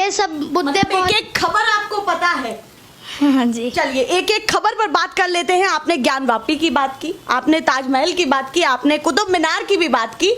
ये सब मुद्दे एक एक खबर आपको पता है। हाँ जी। चलिए एक एक खबर पर बात कर लेते हैं। आपने ज्ञानवापी की बात की, आपने ताजमहल की बात की, आपने कुतुब मीनार की भी बात की,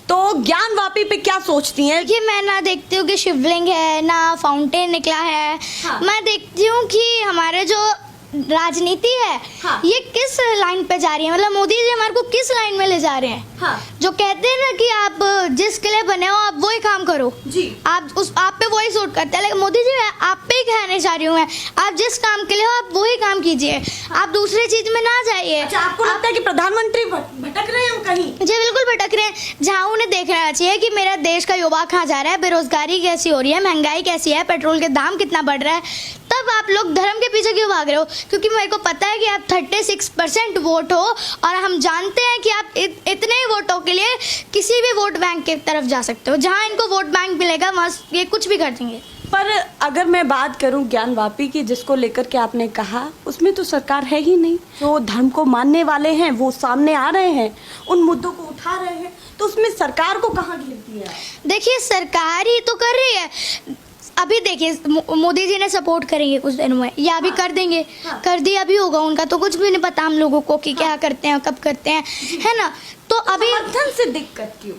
तो ज्ञानवापी पे क्या सोचती हैं? देखिए, मैं ना देखती हूँ कि शिवलिंग है ना फाउंटेन निकला है। हाँ। मैं देखती हूँ कि हमारे जो राजनीति है, हाँ। ये किस लाइन पे जा रही है, मतलब मोदी जी हमारे को किस लाइन में ले जा रहे हैं। हाँ। जो कहते हैं ना कि आप जिसके लिए बने हो आप वही काम करो, जी। आप पे वही सूट करता है। लेकिन मोदी जी, मैं आप पे ही कहने चाह रही हूँ, मैं आप जिस काम के लिए हो आप वही काम कीजिए। हाँ। आप दूसरी चीज में ना जाइए। अच्छा, आपको लगता है कि प्रधानमंत्री भटक रहे हैं कहीं? जी बिल्कुल भटक रहे हैं। जहाँ उन्हें देखना चाहिए कि मेरा देश का युवा कहाँ जा रहा है, बेरोजगारी कैसी हो रही है, महंगाई कैसी है, पेट्रोल के दाम कितना बढ़ रहा है, तब आप लोग धर्म के पीछे क्यों भाग रहे हो? क्योंकि मेरे को पता है कि आप 36% वोट हो और हम जानते हैं कि आप इतने ही वोटों के लिए किसी भी वोट बैंक की तरफ जा सकते हो। जहाँ इनको वोट बैंक मिलेगा वहाँ ये कुछ भी कर देंगे। पर अगर मैं बात करूं ज्ञानवापी की, जिसको लेकर के आपने कहा, उसमें तो सरकार है ही नहीं। जो धर्म को मानने वाले हैं वो सामने आ रहे हैं, उन मुद्दों को उठा रहे हैं, तो उसमें सरकार को कहाँ घेरती है? देखिए, सरकार ही तो कर रही है। अभी देखिए, मोदी जी ने सपोर्ट करेंगे कुछ दिनों में, या अभी कर देंगे। हाँ। कर दिया भी होगा, उनका तो कुछ भी नहीं पता हम लोगों को कि क्या करते हैं कब करते हैं, है ना। तो अभी समर्थन से दिक्कत क्यों?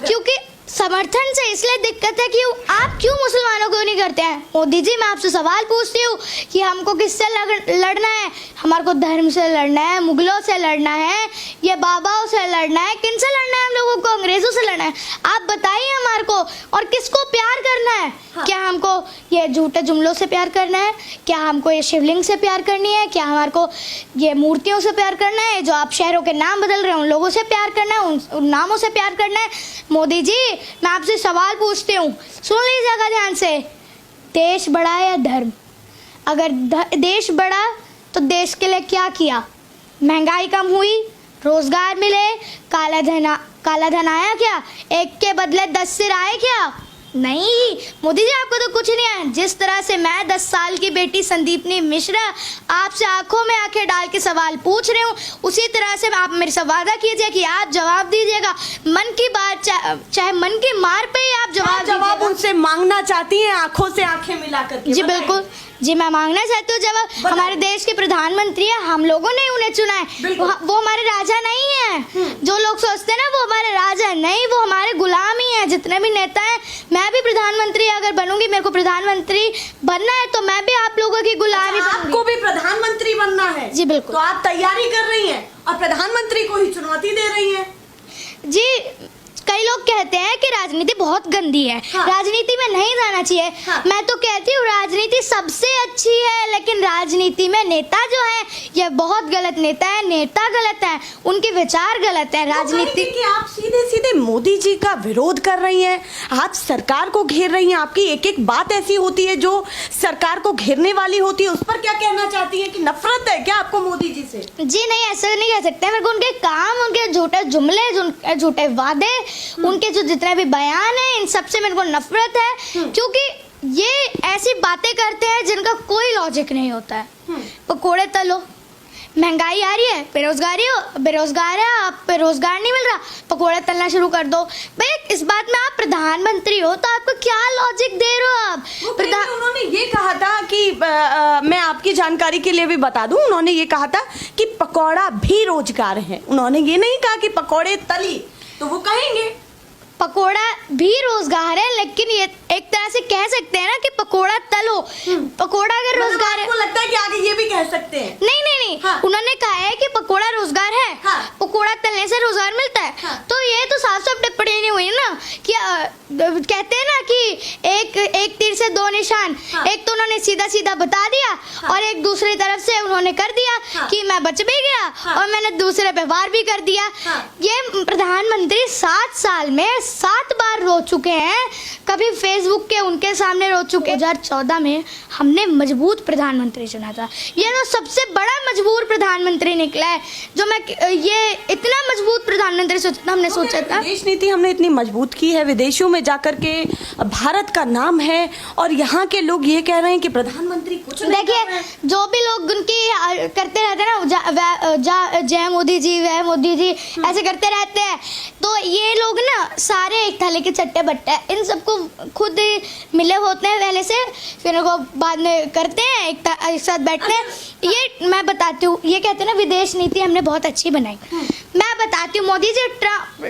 क्योंकि समर्थन से इसलिए दिक्कत है कि आप क्यों मुसलमानों को नहीं करते हैं। मोदी जी, मैं आपसे सवाल पूछती हूँ कि हमको किससे लड़ना है? हमारे को धर्म से लड़ना है, मुगलों से लड़ना है, ये बाबाओं से लड़ना है, किन से लड़ना है? हम लोगों को अंग्रेजों से लड़ना है। आप बताइए हमारे को, और किसको प्यार करना है? हाँ। क्या हमको ये झूठे जुमलों से प्यार करना है? क्या हमको ये शिवलिंग से प्यार करनी है? क्या हमारे को ये मूर्तियों से प्यार करना है? जो आप शहरों के नाम बदल रहे हैं उन लोगों से प्यार करना है? उन नामों से प्यार करना है? मोदी जी, मैं आपसे सवाल पूछती हूँ, सुन लीजिएगा ध्यान से। देश बड़ा है या धर्म? अगर देश बड़ा तो देश के लिए क्या किया? महंगाई कम हुई, रोजगार मिले, काला धन आया क्या? एक के बदले 10 सिर आए क्या? नहीं। मोदी जी, आपको तो कुछ नहीं है। जिस तरह से मैं 10 साल की बेटी संदीपनी मिश्रा आपसे आंखों में आंखें डाल के सवाल पूछ रही हूँ, उसी तरह से आप मेरे से वादा कीजिए कि आप जवाब दीजिएगा। मन की बात, चाहे मन की मार पे ही आप जवाब उनसे मांगना चाहती हैं, आंखों से आंखें मिला करके? जी बिल्कुल जी, मैं मांगना चाहती हूँ जवाब। हमारे देश के प्रधानमंत्री है, हम लोगों ने उन्हें चुना है। वो हमारे राजा नहीं है। जो लोग सोचते हैं ना वो हमारे राजा नहीं, वो हमारे गुलाम ही है। जितने भी नेता हैं, मैं भी प्रधानमंत्री अगर बनूंगी, मेरे को प्रधानमंत्री बनना है, तो मैं भी आप लोगों की गुलामी बनूंगी। आपको भी प्रधानमंत्री बनना है? जी बिल्कुल। तो आप तैयारी कर रही हैं और प्रधानमंत्री को ही चुनौती दे रही हैं? जी, कई लोग कहते हैं कि राजनीति बहुत गंदी है। हाँ। राजनीति में नहीं जाना चाहिए। हाँ। मैं तो कहती हूँ राजनीति सबसे अच्छी है, लेकिन राजनीति में नेता जो है ये बहुत गलत नेता है। नेता गलत है, उनके विचार गलत है। राजनीति कि आप सीधे सीधे मोदी जी का विरोध कर रही हैं, आप सरकार को घेर रही हैं। आपकी एक एक बात ऐसी होती है जो सरकार को घेरने वाली होती है। उस पर क्या कहना चाहती हैं कि नफरत है क्या आपको मोदी जी से? जी नहीं, ऐसा नहीं कह सकते। मेरे को उनके काम, उनके झूठे जुमले, झूठे वादे, उनके जो जितने भी बयान है, इन सब से मेरे को नफरत है। क्योंकि ये ऐसी बातें करते हैं जिनका कोई लॉजिक नहीं होता है। पकोड़े तलो, महंगाई आ रही है, बेरोजगार है, आप पे रोजगार नहीं मिल रहा, पकोड़े तलना शुरू कर दो। भाई, इस बात में आप प्रधानमंत्री हो तो आपको क्या लॉजिक दे रहे हो आप? उन्होंने ये कहा था कि मैं आपकी जानकारी के लिए भी बता दूं, उन्होंने ये कहा था कि पकौड़ा भी रोजगार है। उन्होंने ये नहीं कहा कि पकौड़े तली, तो वो कहेंगे पकोड़ा भी रोजगार है, लेकिन ये एक तरह से कह सकते हैं ना कि पकोड़ा तलो। पकोड़ा अगर रोजगार है, आपको लगता है कि आगे ये भी कह सकते हैं? नहीं। हाँ। उन्होंने कहा है कि पकोड़ा रोजगार है। हाँ। पकोड़ा तलने से रोजगार मिलता है। हाँ। तो ये तो साफ साफ टिप्पणी नहीं हुई ना कि कहते हैं ना कि एक तीर से दो निशान। हाँ। एक तो उन्होंने सीधा सीधा बता दिया। हाँ। और एक दूसरी तरफ से उन्होंने कर दिया। हाँ। कि मैं बच भी गया। हाँ। और मैंने दूसरे पे वार भी कर दिया। हाँ। ये प्रधानमंत्री 7 साल में 7 बार रो चुके हैं। कभी फेसबुक के उनके सामने रो चुके। 2014 में हमने मजबूत प्रधानमंत्री चुना था। ये तो सबसे बड़ा मजबूर प्रधानमंत्री निकला है। जो मैं ये इतना मजबूत प्रधानमंत्री हमने सोचा था। विदेश नीति हमने इतनी मजबूत की है, विदेशों में जाकर के भारत का नाम है और यहाँ के लोग ये कह रहे हैं कि प्रधानमंत्री कुछ नहीं कर रहे देखिए हैं। जो भी लोग उनकी करते रहते हैं ना, जय मोदी जी, वह मोदी जी, ऐसे करते रहते हैं, तो ये लोग ना सारे एक थाली के चट्टे बट्टे हैं। इन सबको खुद ही मिले होते हैं पहले से, फिर इनको बाद में करते हैं, एक साथ बैठते हैं। ये मैं बताती हूँ, ये कहते हैं ना विदेश नीति हमने बहुत अच्छी बनाई। मैं बताती हूँ, मोदी जी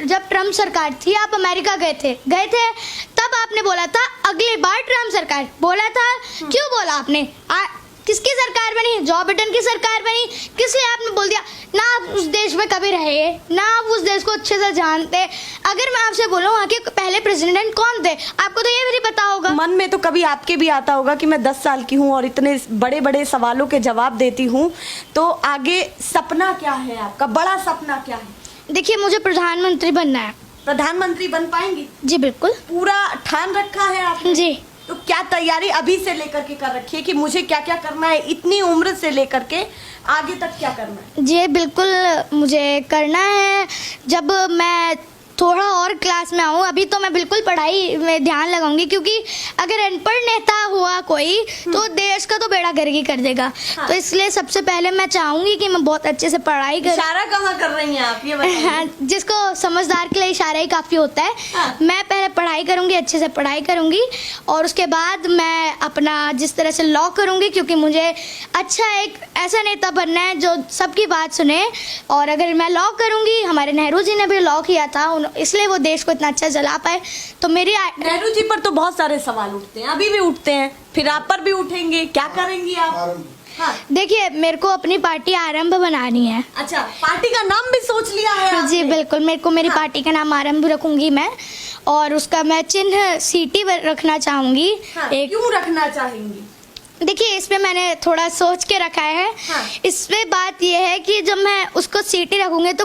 जब ट्रम्प सरकार थी, आप अमेरिका गए थे, तब आपने बोला था अगली बार ट्रम्प सरकार, बोला था। क्यों बोला आपने? किसकी सरकार बनी? जो बिडेन की सरकार बनी। किस लिए आपने बोल दिया? ना आप उस देश में कभी रहे, ना आप उस देश को अच्छे से जानते। अगर मैं आपसे बोलूं वहाँ के पहले प्रेसिडेंट कौन थे, आपको तो ये भी नहीं पता होगा। मन में तो कभी आपके भी आता होगा कि मैं 10 साल की हूँ और इतने बड़े बड़े सवालों के जवाब देती हूँ, तो आगे सपना क्या है आपका? बड़ा सपना क्या है? देखिए मुझे प्रधानमंत्री बनना है। प्रधानमंत्री बन पाएंगी? जी बिल्कुल। पूरा ठान रखा है आपने? जी। तो क्या तैयारी अभी से लेकर के कर रखी है कि मुझे क्या क्या करना है, इतनी उम्र से लेकर के आगे तक क्या करना है? जी बिल्कुल मुझे करना है। जब मैं थोड़ा और क्लास में आऊँ, अभी तो मैं बिल्कुल पढ़ाई में ध्यान लगाऊंगी, क्योंकि अगर अनपढ़ नेता हुआ कोई तो देश का तो बेड़ा गर्क ही कर देगा। हाँ। तो इसलिए सबसे पहले मैं चाहूंगी कि मैं बहुत अच्छे से पढ़ाई करूँ। इशारा कहाँ कर रही हैं आप, ये बताइए। जिसको समझदार के लिए इशारा ही काफ़ी होता है। हाँ। मैं पहले पढ़ाई करूंगी, अच्छे से पढ़ाई करूंगी, और उसके बाद मैं अपना जिस तरह से लॉ करूंगी, क्योंकि मुझे अच्छा एक ऐसा नेता बनना है जो सबकी बात सुने। और अगर मैं लॉ करूंगी, हमारे नेहरू जी ने भी लॉ किया था, इसलिए वो देश को इतना अच्छा चला पाए। तो मेरी नेहरू जी पर तो बहुत सारे सवाल उठते हैं, अभी भी उठते हैं, फिर आप पर भी उठेंगे। क्या करेंगी आप? हाँ। देखिए मेरे को अपनी पार्टी आरंभ बनानी है। अच्छा, पार्टी का नाम भी सोच लिया है आपने? जी बिल्कुल, मेरे को मेरी पार्टी का नाम आरंभ रखूंगी मैं, और उसका मैं चिन्ह सीटी रखना चाहूंगी। हाँ, एक क्यों रखना चाहेंगी? देखिए इस पे मैंने थोड़ा सोच के रखा है। हाँ। इस पे बात ये है कि जब मैं उसको सीटी रखूंगी तो